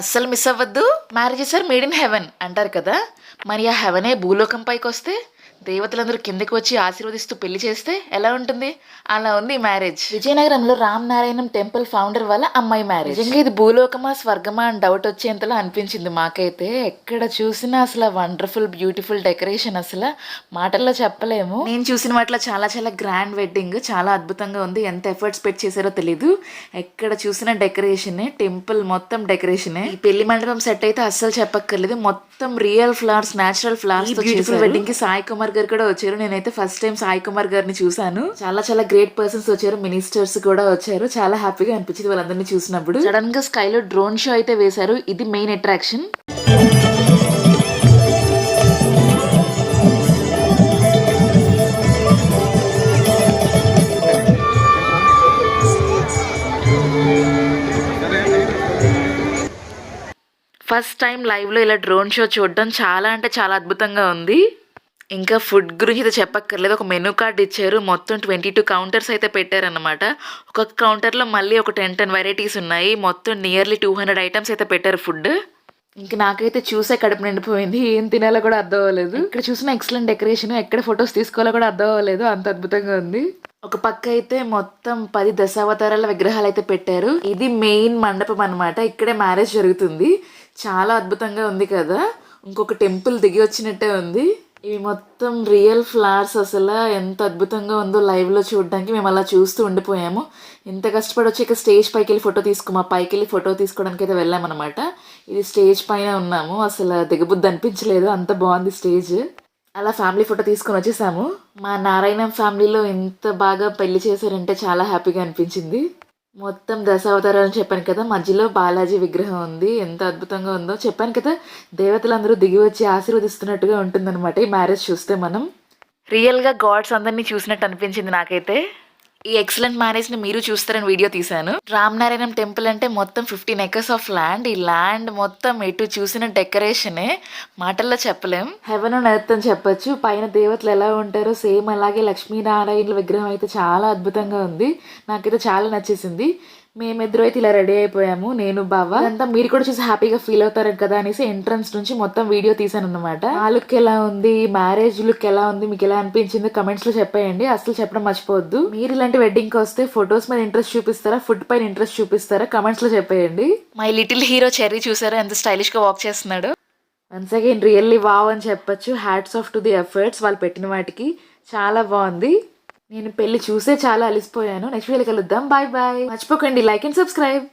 అస్సలు మిస్ అవ్వద్దు. Marriages are made in heaven అంటారు కదా, మరి ఆ హెవెనే భూలోకం పైకి వస్తే దేవతలందరూ కిందకి వచ్చి ఆశీర్వదిస్తూ పెళ్లి చేస్తే ఎలా ఉంటుంది? అలా ఉంది ఈ మ్యారేజ్. విజయనగరంలో రామ్ నారాయణం టెంపుల్ ఫౌండర్ వాళ్ళ అమ్మాయి మ్యారేజ్. నిజంగా ఇది భూలోకమా స్వర్గమా అని డౌట్ వచ్చేంతలా అనిపించింది మాకైతే. ఎక్కడ చూసినా అసలు వండర్ఫుల్ బ్యూటిఫుల్ డెకరేషన్, అసలు మాటల్లో చెప్పలేము. నేను చూసిన వాటిలో చాలా చాలా గ్రాండ్ వెడ్డింగ్, చాలా అద్భుతంగా ఉంది. ఎంత ఎఫర్ట్స్ పెట్టి చేశారో తెలీదు. ఎక్కడ చూసిన డెకరేషనే, టెంపుల్ మొత్తం డెకరేషనే. ఈ పెళ్లి మండపం సెట్ అయితే అస్సలు చెప్పక్కర్లేదు, మొత్తం రియల్ ఫ్లవర్స్, న్యాచురల్ ఫ్లవర్స్ తో బ్యూటిఫుల్ వెడ్డింగ్ కి సాయి కుమార్ గారు కూడా వచ్చారు. నేనైతే ఫస్ట్ టైం సాయి కుమార్ గారిని చూసాను. చాలా చాలా గ్రేట్ పర్సన్స్ వచ్చారు, మినిస్టర్స్ కూడా వచ్చారు. చాలా హ్యాపీగా అనిపించింది వాళ్ళందరినీ చూసినప్పుడు. సడన్ గా స్కై లో డ్రోన్ షో అయితే వేశారు, ఇది మెయిన్ అట్రాక్షన్. ఫస్ట్ టైం లైవ్లో ఇలా డ్రోన్ షో చూడడం చాలా అంటే చాలా అద్భుతంగా ఉంది. ఇంకా ఫుడ్ గురించి అయితే చెప్పక్కర్లేదు, ఒక మెనూ కార్డ్ ఇచ్చారు. మొత్తం 22 కౌంటర్స్ అయితే పెట్టారనమాట. ఒక్కొక్క కౌంటర్లో మళ్ళీ ఒక 10 వెరైటీస్ ఉన్నాయి. మొత్తం నియర్లీ 200 ఐటమ్స్ అయితే పెట్టారు ఫుడ్. ఇంక నాకైతే చూసే కడుపు నిండిపోయింది, ఏం తినాలో కూడా అర్థం అవ్వలేదు. ఇక్కడ చూసిన ఎక్సలెంట్ డెకరేషన్, ఎక్కడ ఫొటోస్ తీసుకోవాలో కూడా అర్థం అవ్వలేదు, అంత అద్భుతంగా ఉంది. ఒక పక్క అయితే మొత్తం 10 దశావతారాల విగ్రహాలు అయితే పెట్టారు. ఇది మెయిన్ మండపం అనమాట, ఇక్కడే మ్యారేజ్ జరుగుతుంది. చాలా అద్భుతంగా ఉంది కదా, ఇంకొక టెంపుల్ దిగి వచ్చినట్టే ఉంది. ఇవి మొత్తం రియల్ ఫ్లవర్స్, అసలు ఎంత అద్భుతంగా ఉందో లైవ్లో చూడడానికి. మేము అలా చూస్తూ ఉండిపోయాము. ఇంత కష్టపడి వచ్చి ఇక స్టేజ్ పైకి వెళ్ళి పైకి వెళ్ళి ఫోటో తీసుకోవడానికి అయితే వెళ్ళామన్నమాట. ఇది స్టేజ్ పైన ఉన్నాము, అసలు దిగబుద్ధి అనిపించలేదు, అంత బాగుంది స్టేజ్. అలా ఫ్యామిలీ ఫోటో తీసుకొని వచ్చేసాము. మా నారాయణం ఫ్యామిలీలో ఇంత బాగా పెళ్లి చేశారంటే చాలా హ్యాపీగా అనిపించింది. మొత్తం దశావతారాలు చెప్పాను కదా, మధ్యలో బాలాజీ విగ్రహం ఉంది. ఎంత అద్భుతంగా ఉందో చెప్పాను కదా, దేవతలందరూ దిగి వచ్చి ఆశీర్వదిస్తున్నట్టుగా ఉంటుందన్నమాట ఈ మ్యారేజ్ చూస్తే. మనం రియల్గా గాడ్స్ అందరినీ చూసినట్టు అనిపించింది నాకైతే. ఈ ఎక్సలెంట్ మ్యారేజ్ని మీరు చూస్తారని వీడియో తీశాను. రామనారాయణం టెంపుల్ అంటే మొత్తం 15 acres ఆఫ్ ల్యాండ్. ఈ ల్యాండ్ మొత్తం ఎటు చూసిన డెకరేషనే, మాటల్లో చెప్పలేం. హెవెన్ అండ్ ఎర్త్ అని చెప్పొచ్చు. పైన దేవతలు ఎలా ఉంటారో సేమ్ అలాగే లక్ష్మీనారాయణుల విగ్రహం అయితే చాలా అద్భుతంగా ఉంది. నాకైతే చాలా నచ్చేసింది. మేమిద్దరు అయితే ఇలా రెడీ అయిపోయాము, నేను బావ. అంతా మీరు కూడా చూసి హ్యాపీగా ఫీల్ అవుతారు కదా అనేసి ఎంట్రన్స్ నుంచి మొత్తం వీడియో తీసాను అనమాట. ఆ లుక్ ఎలా ఉంది, మ్యారేజ్ లుక్ ఎలా ఉంది, మీకు ఎలా అనిపించింది కమెంట్స్ లో చెప్పేయండి. అసలు చెప్పడం మర్చిపోవద్దు. మీరు ఇలాంటి వెడ్డింగ్ కి వస్తే ఫొటోస్ మీద ఇంట్రెస్ట్ చూపిస్తారా, ఫుడ్ పైన ఇంట్రెస్ట్ చూపిస్తారా, కమెంట్స్ లో చెప్పేయండి. మై లిటిల్ హీరో చెర్రీ చూసారా ఎంత స్టైలిష్ గా వాక్ చేస్తున్నాడు. వన్స్ అగైన్ రియల్లీ వావ్ అని చెప్పొచ్చు. Hats off to the efforts, వాళ్ళు పెట్టిన వాటికి చాలా బాగుంది. నేను పెళ్లి చూసే చాలా అలిసిపోయాను. నెక్స్ట్ వీడియోలో కలుద్దాం. Bye bye. మర్చిపోకండి లైక్ అండ్ సబ్స్క్రైబ్.